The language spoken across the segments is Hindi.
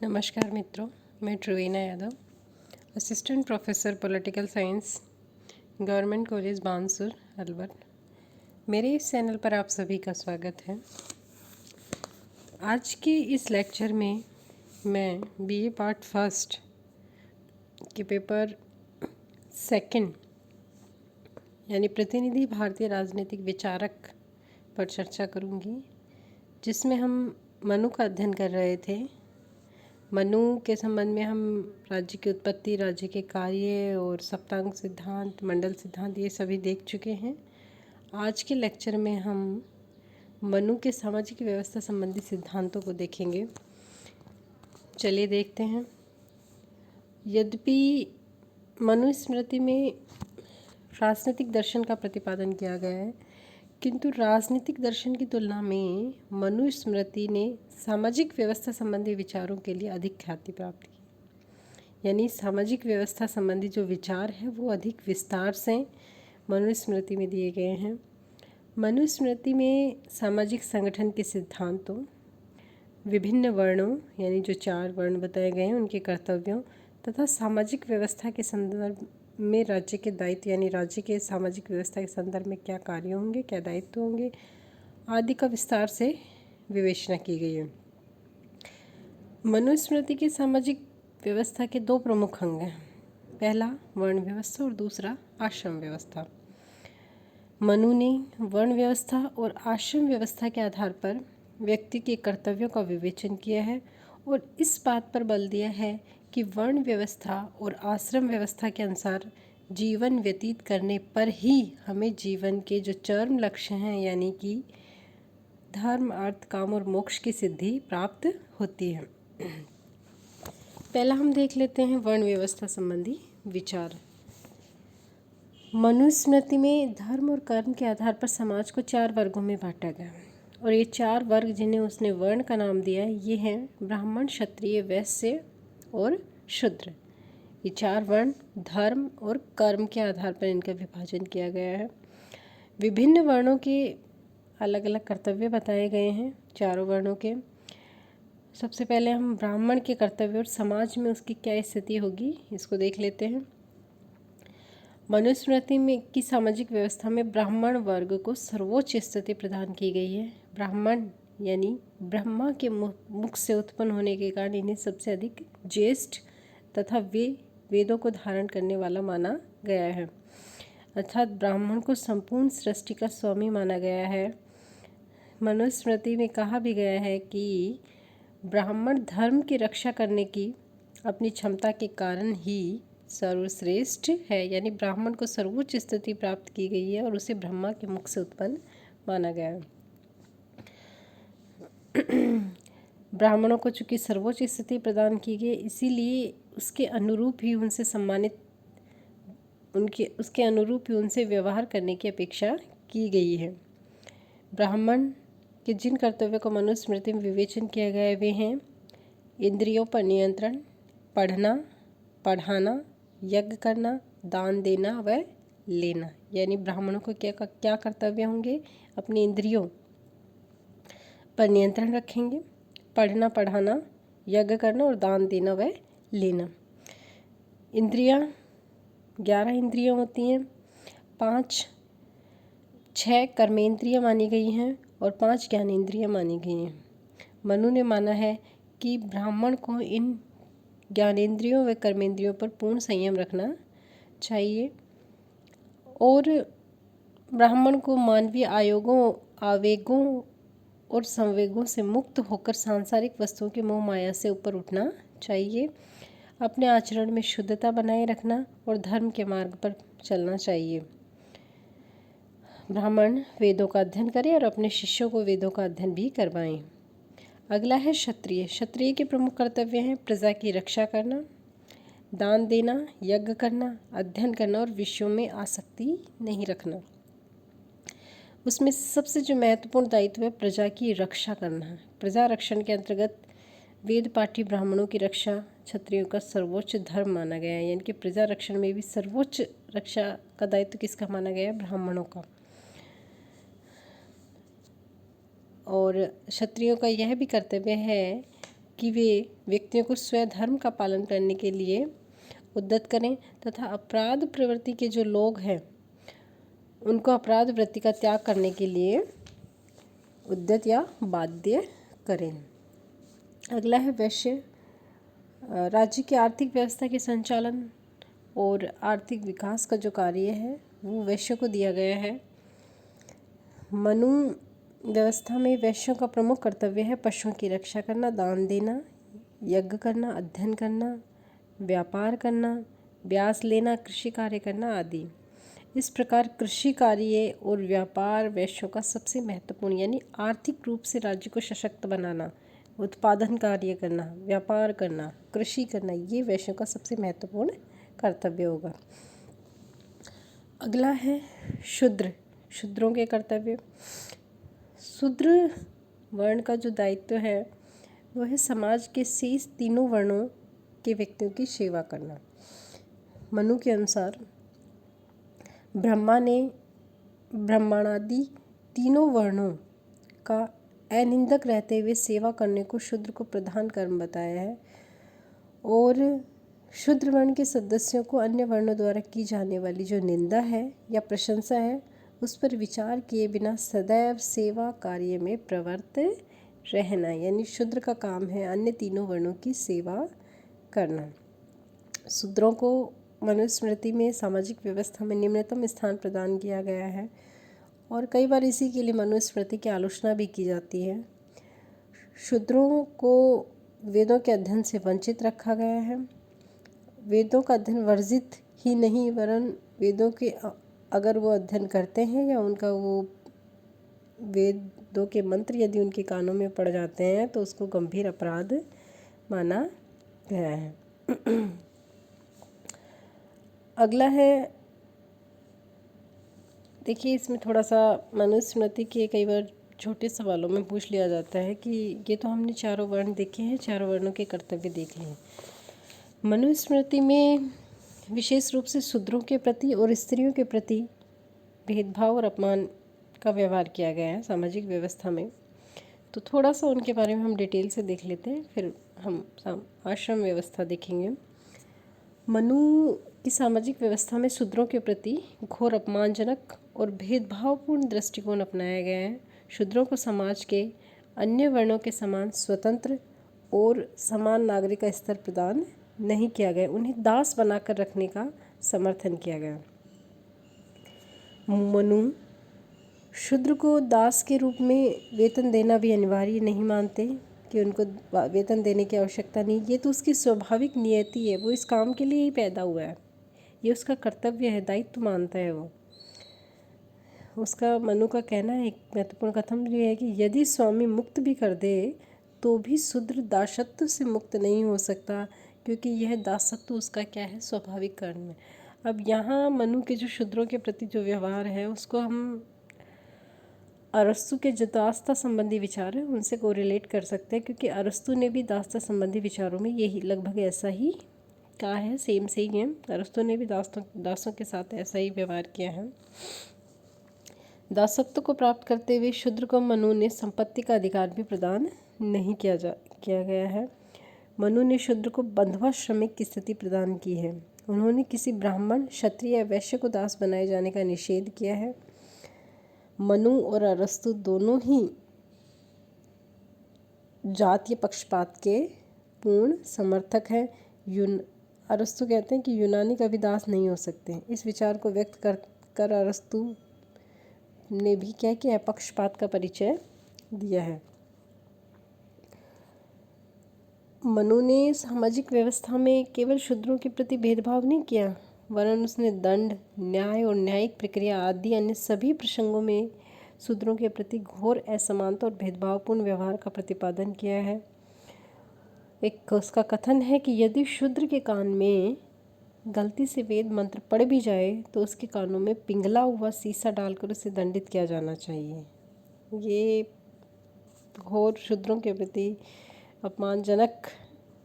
नमस्कार मित्रों, मैं Truvina Yadav, assistant professor political science, government college Bansur, Alwar. मेरे इस चैनल पर आप सभी का स्वागत है। आज के इस लेक्चर में मैं बीए पार्ट फर्स्ट के पेपर सेकंड यानी प्रतिनिधि भारतीय राजनीतिक विचारक पर चर्चा करूंगी, जिसमें हम मनु का अध्ययन कर रहे थे। मनु के संबंध में हम राज्य की उत्पत्ति, राज्य के कार्य और सप्तांग सिद्धांत, मंडल सिद्धांत ये सभी देख चुके हैं। आज के लेक्चर में हम मनु के सामाजिक व्यवस्था संबंधी सिद्धांतों को देखेंगे। चलिए देखते हैं। यद्यपि मनुस्मृति में राजनीतिक दर्शन का प्रतिपादन किया गया है, किंतु राजनीतिक दर्शन की तुलना में मनुस्मृति ने सामाजिक व्यवस्था संबंधी विचारों के लिए अधिक ख्याति प्राप्त की। यानी सामाजिक व्यवस्था संबंधी जो विचार है वो अधिक विस्तार से मनुस्मृति में दिए गए हैं। मनुस्मृति में सामाजिक संगठन के सिद्धांतों, विभिन्न वर्णों यानी जो 4 वर्ण बताए गए हैं उनके कर्तव्यों तथा सामाजिक व्यवस्था के संदर्भ में राज्य के दायित्व यानी राज्य के सामाजिक व्यवस्था के संदर्भ में क्या कार्य होंगे, क्या दायित्व होंगे आदि का विस्तार से विवेचना की गई है। मनुस्मृति के सामाजिक व्यवस्था के 2 प्रमुख अंग हैं। पहला वर्ण व्यवस्था और दूसरा आश्रम व्यवस्था। मनु ने वर्ण व्यवस्था और आश्रम व्यवस्था के आधार पर व्यक्ति के कर्तव्यों का विवेचन किया है और इस बात पर बल दिया है कि वर्ण व्यवस्था और आश्रम व्यवस्था के अनुसार जीवन व्यतीत करने पर ही हमें जीवन के जो चरम लक्ष्य हैं यानी कि धर्म, अर्थ, काम और मोक्ष की सिद्धि प्राप्त होती है। पहला हम देख लेते हैं वर्ण व्यवस्था संबंधी विचार। मनुस्मृति में धर्म और कर्म के आधार पर समाज को 4 वर्गों में बांटा गया और ये 4 वर्ग जिन्हें उसने वर्ण का नाम दिया है ये हैं ब्राह्मण, क्षत्रिय, वैश्य और शूद्र। ये 4 वर्ण धर्म और कर्म के आधार पर इनका विभाजन किया गया है। विभिन्न वर्णों के अलग अलग कर्तव्य बताए गए हैं चारों वर्णों के। सबसे पहले हम ब्राह्मण के कर्तव्य और समाज में उसकी क्या स्थिति होगी इसको देख लेते हैं। मनुस्मृति में की सामाजिक व्यवस्था में ब्राह्मण वर्ग को सर्वोच्च स्थिति प्रदान की गई है। ब्राह्मण यानी ब्रह्मा के मुख से उत्पन्न होने के कारण इन्हें सबसे अधिक ज्येष्ठ तथा वेदों को धारण करने वाला माना गया है। अर्थात ब्राह्मण को संपूर्ण सृष्टि का स्वामी माना गया है। मनुस्मृति में कहा भी गया है कि ब्राह्मण धर्म की रक्षा करने की अपनी क्षमता के कारण ही सर्वश्रेष्ठ है। यानी ब्राह्मण को सर्वोच्च स्थिति प्राप्त की गई है और उसे ब्रह्मा के मुख से उत्पन्न माना गया है। ब्राह्मणों को चूँकि सर्वोच्च स्थिति प्रदान की गई, इसीलिए उसके अनुरूप ही उनसे सम्मानित उसके अनुरूप ही उनसे व्यवहार करने की अपेक्षा की गई है। ब्राह्मण के जिन कर्तव्यों को मनुस्मृति में विवेचन किया गया है वे हैं इंद्रियों पर नियंत्रण, पढ़ना, पढ़ाना, यज्ञ करना, दान देना व लेना। यानी ब्राह्मणों को क्या कर्तव्य होंगे? अपनी इंद्रियों पर नियंत्रण रखेंगे, पढ़ना, पढ़ाना, यज्ञ करना और दान देना व लेना। इंद्रियां 11 इंद्रियां होती हैं, 6 कर्मेंद्रियां मानी गई हैं और 5 ज्ञानेंद्रियां मानी गई हैं। मनु ने माना है कि ब्राह्मण को इन ज्ञानेंद्रियों व कर्मेंद्रियों पर पूर्ण संयम रखना चाहिए और ब्राह्मण को मानवीय आवेगों और संवेगों से मुक्त होकर सांसारिक वस्तुओं की मोह माया से ऊपर उठना चाहिए। अपने आचरण में शुद्धता बनाए रखना और धर्म के मार्ग पर चलना चाहिए। ब्राह्मण वेदों का अध्ययन करें और अपने शिष्यों को वेदों का अध्ययन भी करवाएं। अगला है क्षत्रिय। क्षत्रिय के प्रमुख कर्तव्य हैं प्रजा की रक्षा करना, दान देना, यज्ञ करना, अध्ययन करना और विषयों में आसक्ति नहीं रखना। उसमें सबसे जो महत्वपूर्ण दायित्व है प्रजा की रक्षा करना है। प्रजा रक्षण के अंतर्गत वेद पाठी ब्राह्मणों की रक्षा क्षत्रियों का सर्वोच्च धर्म माना गया है। यानी कि प्रजा रक्षण में भी सर्वोच्च रक्षा का दायित्व किसका माना गया है? ब्राह्मणों का। और क्षत्रियों का यह भी कर्तव्य है कि वे व्यक्तियों को स्वधर्म का पालन करने के लिए उद्यत करें तथा अपराध प्रवृत्ति के जो लोग हैं उनको अपराध वृत्ति का त्याग करने के लिए उद्यत या बाध्य करें। अगला है वैश्य। राज्य की आर्थिक व्यवस्था के संचालन और आर्थिक विकास का जो कार्य है वो वैश्य को दिया गया है। मनु व्यवस्था में वैश्यों का प्रमुख कर्तव्य है पशुओं की रक्षा करना, दान देना, यज्ञ करना, अध्ययन करना, व्यापार करना, ब्याज लेना, कृषि कार्य करना आदि। इस प्रकार कृषि कार्य और व्यापार वैश्यों का सबसे महत्वपूर्ण यानी आर्थिक रूप से राज्य को सशक्त बनाना, उत्पादन कार्य करना, व्यापार करना, कृषि करना, ये वैश्यों का सबसे महत्वपूर्ण कर्तव्य होगा। अगला है शूद्र। शूद्रों के कर्तव्य। शूद्र वर्ण का जो दायित्व है वह है समाज के शेष तीनों वर्णों के व्यक्तियों की सेवा करना। मनु के अनुसार ब्रह्मा ने ब्राह्मणादि तीनों वर्णों का अनिंदक रहते हुए सेवा करने को शूद्र को प्रधान कर्म बताया है और शूद्र वर्ण के सदस्यों को अन्य वर्णों द्वारा की जाने वाली जो निंदा है या प्रशंसा है उस पर विचार किए बिना सदैव सेवा कार्य में प्रवृत्त रहना, यानी शूद्र का काम है अन्य तीनों वर्णों की सेवा करना। शूद्रों को मनुस्मृति में सामाजिक व्यवस्था में निम्नतम स्थान प्रदान किया गया है और कई बार इसी के लिए मनुस्मृति की आलोचना भी की जाती है। शूद्रों को वेदों के अध्ययन से वंचित रखा गया है। वेदों का अध्ययन वर्जित ही नहीं वरन वेदों के अगर वो अध्ययन करते हैं या उनका वो वेदों के मंत्र यदि उनके कानों में पड़ जाते हैं तो उसको गंभीर अपराध माना गया है। अगला है, देखिए इसमें थोड़ा सा मनुस्मृति के कई बार छोटे सवालों में पूछ लिया जाता है कि ये तो हमने चारों वर्ण देखे हैं, चारों वर्णों के कर्तव्य देखे हैं। मनुस्मृति में विशेष रूप से शूद्रों के प्रति और स्त्रियों के प्रति भेदभाव और अपमान का व्यवहार किया गया है सामाजिक व्यवस्था में। तो थोड़ा सा उनके बारे में हम डिटेल से देख लेते हैं, फिर हम आश्रम व्यवस्था देखेंगे। मनु की सामाजिक व्यवस्था में शूद्रों के प्रति घोर अपमानजनक और भेदभावपूर्ण दृष्टिकोण अपनाया गया है। शूद्रों को समाज के अन्य वर्णों के समान स्वतंत्र और समान नागरिक का स्तर प्रदान नहीं किया गया, उन्हें दास बनाकर रखने का समर्थन किया गया। मनु शूद्र को दास के रूप में वेतन देना भी अनिवार्य नहीं मानते कि उनको वेतन देने की आवश्यकता नहीं, ये तो उसकी स्वाभाविक नियति है, वो इस काम के लिए ही पैदा हुआ है, ये उसका कर्तव्य है, दायित्व मानता है वो। उसका मनु का कहना है, एक महत्वपूर्ण कथन ये है कि यदि स्वामी मुक्त भी कर दे तो भी शूद्र दासत्व से मुक्त नहीं हो सकता, क्योंकि यह दासत्व उसका क्या है, स्वाभाविक कर्म है। अब यहाँ मनु के जो शूद्रों के प्रति जो व्यवहार है उसको हम अरस्तु के जो दासता संबंधी विचार है उनसे कोरिलेट कर सकते हैं, क्योंकि अरस्तु ने भी दासता संबंधी विचारों में यही लगभग ऐसा ही कहा है, सेम से ही है। अरस्तु ने भी दासों के साथ ऐसा ही व्यवहार किया है। दासत्व को प्राप्त करते हुए शूद्र को मनु ने संपत्ति का अधिकार भी प्रदान नहीं किया गया है। मनु ने शूद्र को बंधुआ श्रमिक की स्थिति प्रदान की है। उन्होंने किसी ब्राह्मण, क्षत्रिय या वैश्य को दास बनाए जाने का निषेध किया है। मनु और अरस्तु दोनों ही जातीय पक्षपात के पूर्ण समर्थक हैं। अरस्तु कहते हैं कि यूनानी कभी दास नहीं हो सकते। इस विचार को व्यक्त कर अरस्तु ने भी क्या किया, पक्षपात का परिचय दिया है। मनु ने सामाजिक व्यवस्था में केवल शूद्रों के प्रति भेदभाव नहीं किया, वरन उसने दंड, न्याय और न्यायिक प्रक्रिया आदि अन्य सभी प्रसंगों में शूद्रों के प्रति घोर असमानता और भेदभावपूर्ण व्यवहार का प्रतिपादन किया है। एक उसका कथन है कि यदि शूद्र के कान में गलती से वेद मंत्र पड़ भी जाए तो उसके कानों में पिघला हुआ शीशा डालकर उसे दंडित किया जाना चाहिए। ये घोर शूद्रों के प्रति अपमानजनक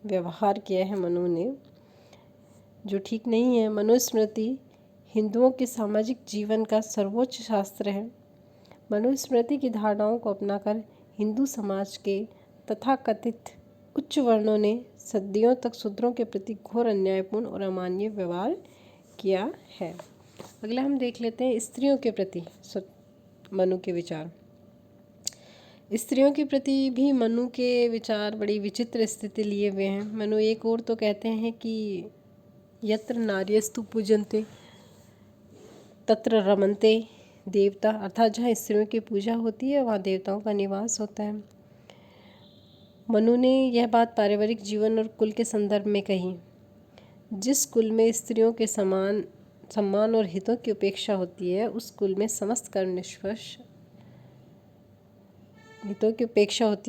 व्यवहार किया है मनु ने, जो ठीक नहीं है। मनुस्मृति हिंदुओं के सामाजिक जीवन का सर्वोच्च शास्त्र है। मनुस्मृति की धारणाओं को अपनाकर हिंदू समाज के तथाकथित उच्च वर्णों ने सदियों तक शूद्रों के प्रति घोर अन्यायपूर्ण और अमानवीय व्यवहार किया है। अगला हम देख लेते हैं स्त्रियों के प्रति मनु के विचार। स्त्रियों के प्रति भी मनु के विचार बड़ी विचित्र स्थिति लिए हुए हैं। मनु एक और तो कहते हैं कि यत्र नार्यस्तु पूजन्ते तत्र रमन्ते देवता, अर्थात जहाँ स्त्रियों की पूजा होती है वहाँ देवताओं का निवास होता है। मनु ने यह बात पारिवारिक जीवन और कुल के संदर्भ में कही। जिस कुल में स्त्रियों के सम्मान और हितों की उपेक्षा होती है उस कुल में समस्त कर्म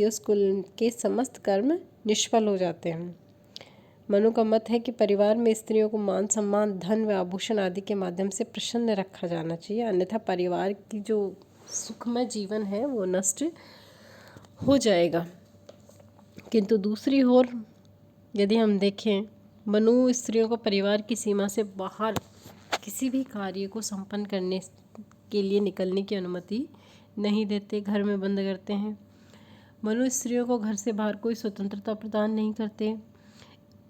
उस कुल के समस्त कर्म निष्फल हो जाते हैं। मनु का मत है कि परिवार में स्त्रियों को मान सम्मान, धन व आभूषण आदि के माध्यम से प्रसन्न रखा जाना चाहिए, अन्यथा परिवार की जो सुखमय जीवन है वो नष्ट हो जाएगा। किंतु दूसरी ओर यदि हम देखें, मनु स्त्रियों को परिवार की सीमा से बाहर किसी भी कार्य को संपन्न करने के लिए निकलने की अनुमति नहीं देते, घर में बंद करते हैं। मनु स्त्रियों को घर से बाहर कोई स्वतंत्रता प्रदान नहीं करते।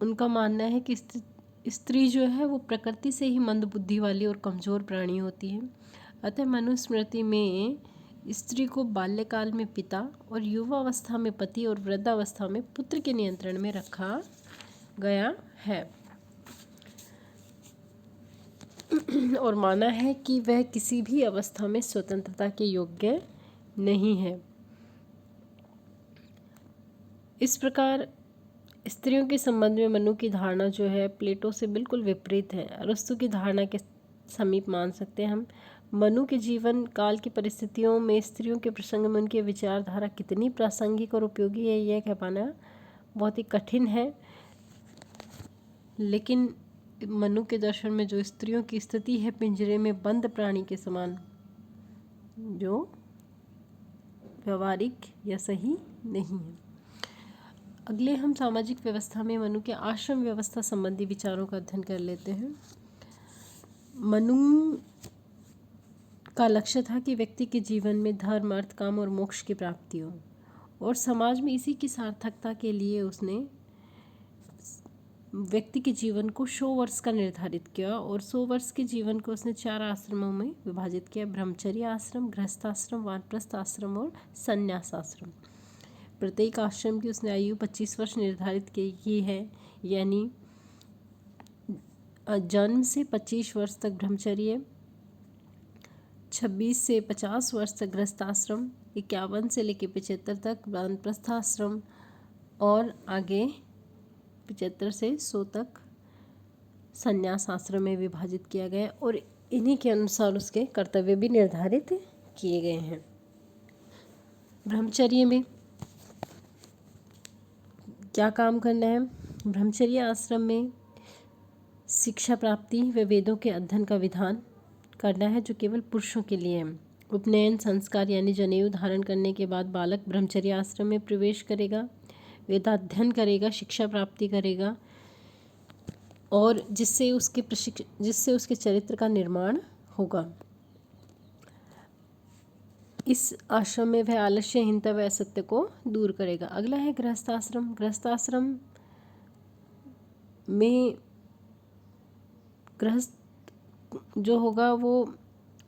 उनका मानना है कि स्त्री जो है वो प्रकृति से ही मंद बुद्धि वाली और कमज़ोर प्राणी होती है। अतः मनुस्मृति में स्त्री को बाल्यकाल में पिता और युवावस्था में पति और वृद्धावस्था में पुत्र के नियंत्रण में रखा गया है और माना है कि वह किसी भी अवस्था में स्वतंत्रता के योग्य नहीं है। इस प्रकार स्त्रियों के संबंध में मनु की धारणा जो है प्लेटो से बिल्कुल विपरीत है। अरस्तु की धारणा के समीप मान सकते हैं हम। मनु के जीवन काल की परिस्थितियों में स्त्रियों के प्रसंग में उनकी विचारधारा कितनी प्रासंगिक और उपयोगी है यह कह पाना बहुत ही कठिन है। लेकिन मनु के दर्शन में जो स्त्रियों की स्थिति है पिंजरे में बंद प्राणी के समान, जो व्यवहारिक या सही नहीं है। अगले हम सामाजिक व्यवस्था में मनु के आश्रम व्यवस्था संबंधी विचारों का अध्ययन कर लेते हैं। मनु का लक्ष्य था कि व्यक्ति के जीवन में धर्म, अर्थ, काम और मोक्ष की प्राप्ति हो और समाज में इसी की सार्थकता के लिए उसने व्यक्ति के जीवन को 100 वर्ष का निर्धारित किया और 100 वर्ष के जीवन को उसने 4 आश्रमों में विभाजित किया: ब्रह्मचर्य आश्रम, गृहस्थाश्रम, वानप्रस्थ आश्रम और संन्यास आश्रम। प्रत्येक आश्रम की उसने आयु 25 वर्ष निर्धारित की है, यानी जन्म से 25 वर्ष तक ब्रह्मचर्य, 26 से 50 वर्ष तक गृहस्थाश्रम, 51 से लेकर 75 तक वानप्रस्थ आश्रम और आगे 75 से 100 तक संन्यास आश्रम में विभाजित किया गया और इन्हीं के अनुसार उसके कर्तव्य भी निर्धारित किए गए हैं। ब्रह्मचर्य में क्या काम करना है? ब्रह्मचर्य आश्रम में शिक्षा प्राप्ति व वेदों के अध्ययन का विधान करना है जो केवल पुरुषों के लिए है। उपनयन संस्कार यानी जनेऊ धारण करने के बाद बालक ब्रह्मचर्य आश्रम में प्रवेश करेगा, वेदाध्ययन करेगा, शिक्षा प्राप्ति करेगा और जिससे उसके चरित्र का निर्माण होगा। इस आश्रम में वह आलस्यहीनता व असत्य को दूर करेगा। अगला है गृहस्थाश्रम। गृहस्थाश्रम में गृहस्थ जो होगा वो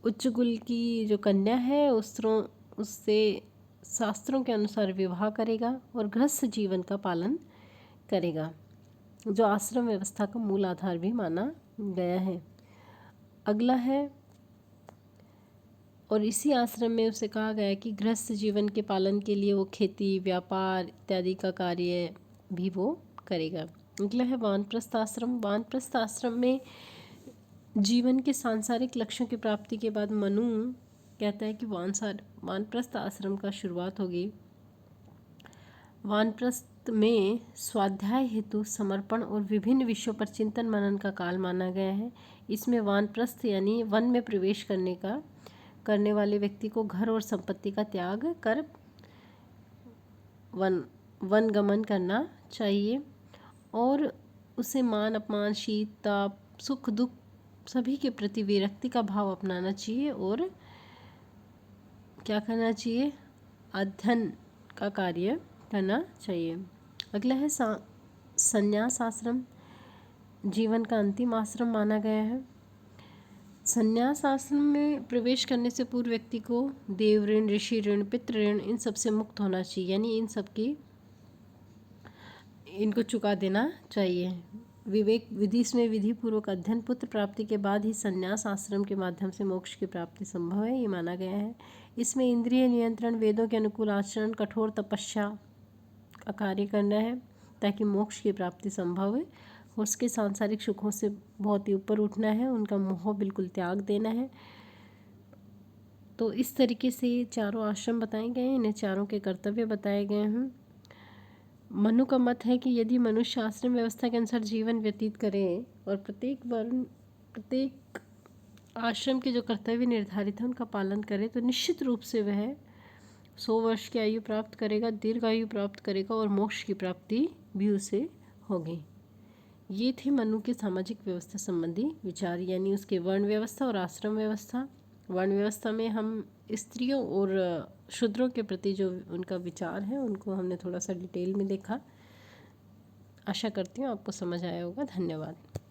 उच्च कुल की जो कन्या है उससे शास्त्रों के अनुसार विवाह करेगा और गृहस्थ जीवन का पालन करेगा, जो आश्रम व्यवस्था का मूल आधार भी माना गया है। अगला है, और इसी आश्रम में उसे कहा गया है कि गृहस्थ जीवन के पालन के लिए वो खेती, व्यापार इत्यादि का कार्य भी वो करेगा। अगला है वानप्रस्थ आश्रम। वानप्रस्थ आश्रम में जीवन के सांसारिक लक्ष्यों की प्राप्ति के बाद मनु कहता है कि वानप्रस्थ आश्रम का शुरुआत होगी। वानप्रस्थ में स्वाध्याय हेतु समर्पण और विभिन्न विषयों पर चिंतन मनन का काल माना गया है। इसमें वानप्रस्थ यानी वन में प्रवेश करने वाले व्यक्ति को घर और संपत्ति का त्याग कर वन गमन करना चाहिए और उसे मान अपमान, शीत ताप, सुख दुख सभी के प्रति विरक्ति का भाव अपनाना चाहिए और क्या करना चाहिए? अध्ययन का कार्य करना चाहिए। अगला है संन्यास आश्रम, जीवन का अंतिम आश्रम माना गया है। संन्यास आश्रम में प्रवेश करने से पूर्व व्यक्ति को देव ऋण, ऋषि ऋण, पितृ ऋण इन सब से मुक्त होना चाहिए, यानी इनको चुका देना चाहिए। विवेक विधि में विधि पूर्वक अध्ययन पुत्र प्राप्ति के बाद ही संन्यास आश्रम के माध्यम से मोक्ष की प्राप्ति संभव है, ये माना गया है। इसमें इंद्रिय नियंत्रण, वेदों के अनुकूल आचरण, कठोर तपस्या का कार्य करना है ताकि मोक्ष की प्राप्ति संभव है। उसके सांसारिक सुखों से बहुत ही ऊपर उठना है, उनका मोह बिल्कुल त्याग देना है। तो इस तरीके से ये चारों आश्रम बताए गए हैं, इन्हें चारों के कर्तव्य बताए गए हैं। मनु का मत है कि यदि मनुष्य आश्रम व्यवस्था के अनुसार जीवन व्यतीत करें और प्रत्येक आश्रम के जो कर्तव्य निर्धारित है उनका पालन करे तो निश्चित रूप से वह 100 वर्ष की आयु प्राप्त करेगा, दीर्घ आयु प्राप्त करेगा और मोक्ष की प्राप्ति भी उसे होगी। ये थे मनु के सामाजिक व्यवस्था संबंधी विचार, यानी उसके वर्ण व्यवस्था और आश्रम व्यवस्था। वर्ण व्यवस्था में हम स्त्रियों और शूद्रों के प्रति जो उनका विचार है उनको हमने थोड़ा सा डिटेल में देखा। आशा करती हूँ आपको समझ आया होगा। धन्यवाद।